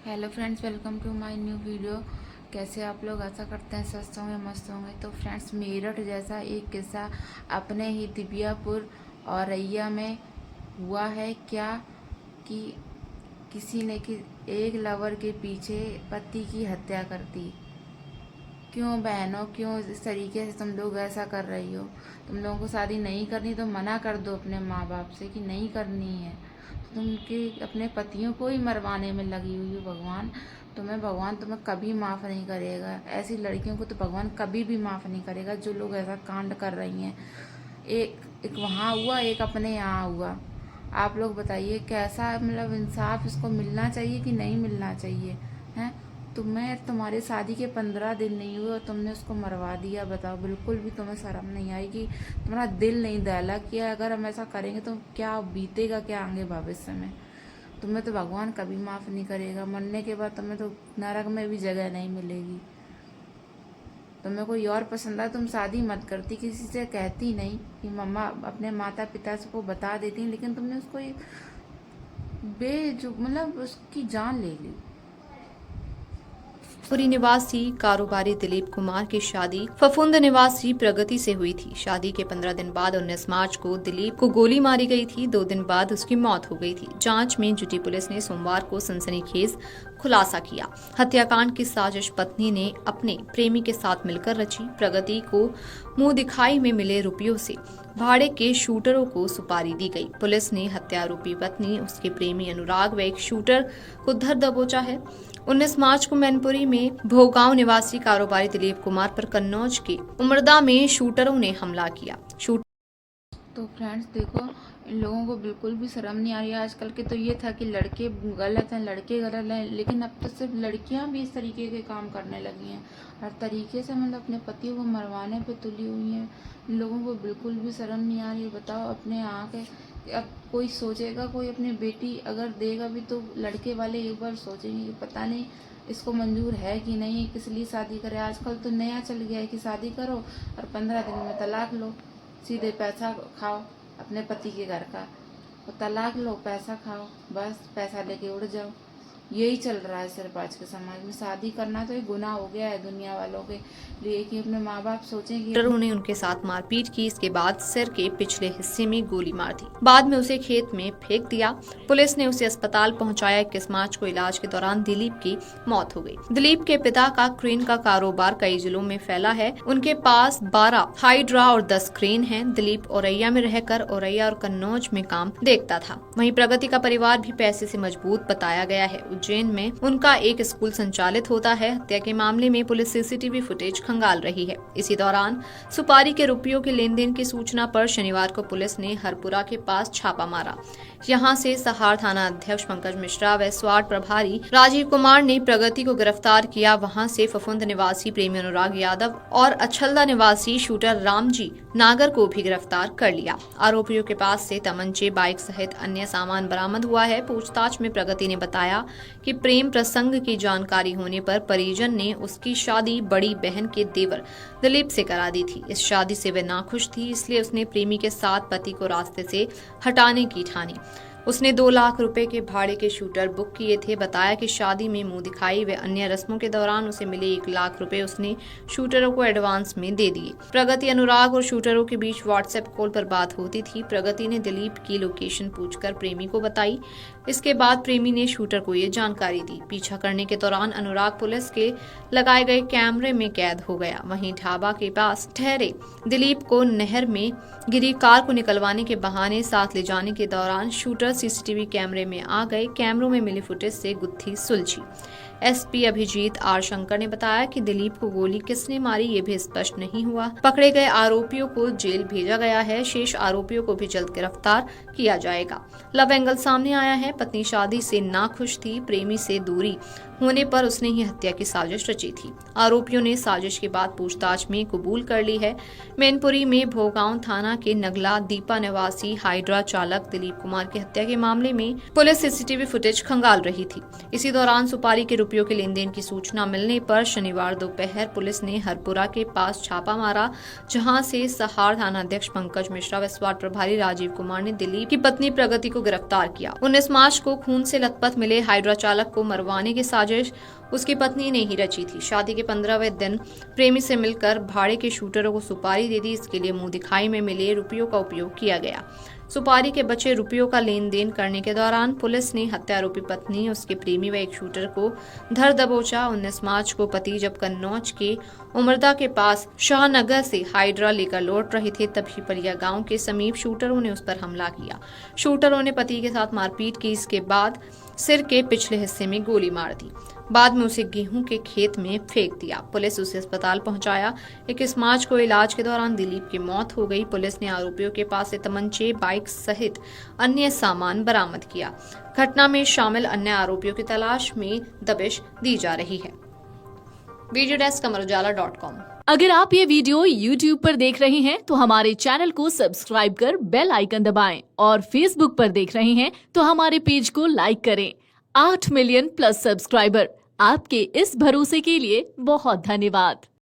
Hello friends, welcome to my new video. कैसे आप लोग? आशा करते हैं स्वस्थ होंगे, मस्त होंगे। तो फ्रेंड्स, मेरठ जैसा एक किस्सा अपने ही दिबियापुर औरैया में हुआ है क्या कि किसी ने एक लवर के पीछे पति की हत्या कर दी। क्यों बहनों, क्यों इस तरीके से तुम लोग ऐसा कर रही हो? तुम लोगों को शादी नहीं करनी तो मना कर दो अपने माँ बाप से कि नहीं करनी है। तुम कि अपने पतियों को ही मरवाने में लगी हुई हो। भगवान तुम्हें कभी माफ़ नहीं करेगा। ऐसी लड़कियों को तो भगवान कभी भी माफ़ नहीं करेगा जो लोग ऐसा कांड कर रही हैं। एक एक वहाँ हुआ, एक अपने यहाँ हुआ। आप लोग बताइए, कैसा मतलब इंसाफ इसको मिलना चाहिए कि नहीं मिलना चाहिए? हैं? तुम्हारे शादी के 15 दिन नहीं हुए और तुमने उसको मरवा दिया। बताओ, बिल्कुल भी तुम्हें शर्म नहीं आई कि तुम्हारा दिल नहीं दहला कि अगर हम ऐसा करेंगे तो क्या बीतेगा, क्या आगे भविष्य में? तुम्हें तो भगवान कभी माफ़ नहीं करेगा। मरने के बाद तुम्हें तो नरक में भी जगह नहीं मिलेगी। तुम्हें कोई और पसंद आए तुम शादी मत करती, किसी से कहती नहीं कि मम्मा अपने माता पिता से को बता देती, लेकिन तुमने उसको बेजु मतलब उसकी जान ले ली। पुरी निवासी कारोबारी दिलीप कुमार की शादी फफूंद निवासी प्रगति से हुई थी। शादी के 15 दिन बाद 19 मार्च को दिलीप को गोली मारी गई थी। 2 दिन बाद उसकी मौत हो गई थी। जांच में जुटी पुलिस ने सोमवार को सनसनीखेज खुलासा किया। हत्याकांड की साजिश पत्नी ने अपने प्रेमी के साथ मिलकर रची। प्रगति को मुंह दिखाई में मिले रुपयों से भाड़े के शूटरों को सुपारी दी गई। पुलिस ने हत्यारोपी पत्नी, उसके प्रेमी अनुराग व एक शूटर को धर दबोचा है। 19 मार्च को मैनपुरी में भोगांव निवासी कारोबारी दिलीप कुमार पर कन्नौज के उमरदा में शूटरों ने हमला किया। तो फ्रेंड्स देखो, इन लोगों को बिल्कुल भी शर्म नहीं आ रही है। आजकल के तो ये था कि लड़के गलत हैं, लड़के गलत हैं, लेकिन अब तो सिर्फ लड़कियां भी इस तरीके के काम करने लगी हैं। हर तरीके से मतलब अपने पतियों को मरवाने पे तुली हुई हैं। इन लोगों को बिल्कुल भी शर्म नहीं आ रही है। बताओ, अपने यहाँ के अब कोई सोचेगा, कोई अपनी बेटी अगर देगा भी तो लड़के वाले एक बार सोचेंगे कि पता नहीं इसको मंजूर है कि नहीं, किस लिए शादी करे। आजकल तो नया चल गया है कि शादी करो और 15 दिन में तलाक लो, सीधे पैसा खाओ अपने पति के घर का, और तलाक लो, पैसा खाओ, बस पैसा लेके उड़ जाओ। यही चल रहा है सिर्फ आज के समाज में। शादी करना तो एक गुनाह हो गया है दुनिया वालों के लिए कि अपने माँ बाप सोचें कि शूटरों ने उनके साथ मारपीट की। इसके बाद सिर के पिछले हिस्से में गोली मार दी। बाद में उसे खेत में फेंक दिया। पुलिस ने उसे अस्पताल पहुंचाया। 21 मार्च को इलाज के दौरान दिलीप की मौत हो गई। दिलीप के पिता का क्रेन का कारोबार कई जिलों में फैला है। उनके पास 12 हाइड्रा और 10 क्रेन हैं। दिलीप औरैया में रहकर औरैया और कन्नौज में काम देखता था। वहीं प्रगति का परिवार भी पैसे से मजबूत बताया गया है। उज्जैन में उनका एक स्कूल संचालित होता है। हत्या के मामले में पुलिस सीसीटीवी फुटेज खंगाल रही है। इसी दौरान सुपारी के रुपयों के लेन देन की सूचना पर शनिवार को पुलिस ने हरपुरा के पास छापा मारा। यहां से सहार थाना अध्यक्ष पंकज मिश्रा व स्वाट प्रभारी राजीव कुमार ने प्रगति को गिरफ्तार किया। वहां से फफूंद निवासी प्रेमी अनुराग यादव और अछलदा निवासी शूटर रामजी नागर को भी गिरफ्तार कर लिया। आरोपियों के पास से तमंचे, बाइक सहित अन्य सामान बरामद हुआ है। पूछताछ में प्रगति ने बताया कि प्रेम प्रसंग की जानकारी होने पर परिजन ने उसकी शादी बड़ी बहन के देवर दिलीप से करा दी थी। इस शादी से वह नाखुश थी, इसलिए उसने प्रेमी के साथ पति को रास्ते से हटाने की ठानी। उसने 2 लाख रुपए के भाड़े के शूटर बुक किए थे। बताया कि शादी में मुंह दिखाई व अन्य रस्मों के दौरान उसे मिले 1 लाख रुपए उसने शूटरों को एडवांस में दे दिए। प्रगति, अनुराग और शूटरों के बीच व्हाट्सएप कॉल पर बात होती थी। प्रगति ने दिलीप की लोकेशन पूछकर प्रेमी को बताई। इसके बाद प्रेमी ने शूटर को ये जानकारी दी। पीछा करने के दौरान अनुराग पुलिस के लगाए गए कैमरे में कैद हो गया। वहीं ढाबा के पास ठहरे दिलीप को नहर में गिरी कार को निकलवाने के बहाने साथ ले जाने के दौरान शूटर सीसीटीवी कैमरे में आ गए। कैमरों में मिली फुटेज से गुत्थी सुलझी। एसपी अभिजीत आर शंकर ने बताया कि दिलीप को गोली किसने मारी ये भी स्पष्ट नहीं हुआ। पकड़े गए आरोपियों को जेल भेजा गया है। शेष आरोपियों को भी जल्द गिरफ्तार किया जाएगा। लव एंगल सामने आया है। पत्नी शादी से नाखुश थी, प्रेमी से दूरी होने पर उसने ही हत्या की साजिश रची थी। आरोपियों ने साजिश के बाद पूछताछ में कबूल कर ली है। मैनपुरी में भोगांव थाना के नगला दीपा निवासी हाइड्रा चालक दिलीप कुमार की हत्या के मामले में पुलिस सीसीटीवी फुटेज खंगाल रही थी। इसी दौरान सुपारी के रुपयों के लेन देन की सूचना मिलने पर शनिवार दोपहर पुलिस ने हरपुरा के पास छापा मारा, जहां से सहार थानाध्यक्ष पंकज मिश्रा व स्वाट प्रभारी राजीव कुमार ने दिलीप की पत्नी प्रगति को गिरफ्तार किया। 19 मार्च को खून से लथपथ मिले हाइड्रा चालक को मरवाने की साजिश उसकी पत्नी ने ही रची थी। शादी के 15वें दिन प्रेमी से मिलकर भाड़े के शूटरों को सुपारी दे दी। इसके लिए मुंह दिखाई में मिले रुपयों का उपयोग किया गया। सुपारी के बचे रुपयों का लेन देन करने के दौरान पुलिस ने हत्यारोपी पत्नी, उसके प्रेमी व एक शूटर को धर दबोचा। 19 मार्च को पति जब कन्नौज के उमरदा के पास शाहनगर से हाइड्रा लेकर लौट रहे थे, तभी परिया गांव के समीप शूटरों ने उस पर हमला किया। शूटरों ने पति के साथ मारपीट की। इसके बाद सिर के पिछले हिस्से में गोली मार दी। बाद में उसे गेहूं के खेत में फेंक दिया। पुलिस उसे अस्पताल पहुंचाया। 21 मार्च को इलाज के दौरान दिलीप की मौत हो गई। पुलिस ने आरोपियों के पास से तमंचे, बाइक सहित अन्य सामान बरामद किया। घटना में शामिल अन्य आरोपियों की तलाश में दबिश दी जा रही है। वीडियो डेस्क अमरउजाला.com। अगर आप ये वीडियो YouTube पर देख रहे हैं तो हमारे चैनल को सब्सक्राइब कर बेल आइकन दबाएं, और Facebook पर देख रहे हैं तो हमारे पेज को लाइक करें। 8 मिलियन प्लस सब्सक्राइबर, आपके इस भरोसे के लिए बहुत धन्यवाद।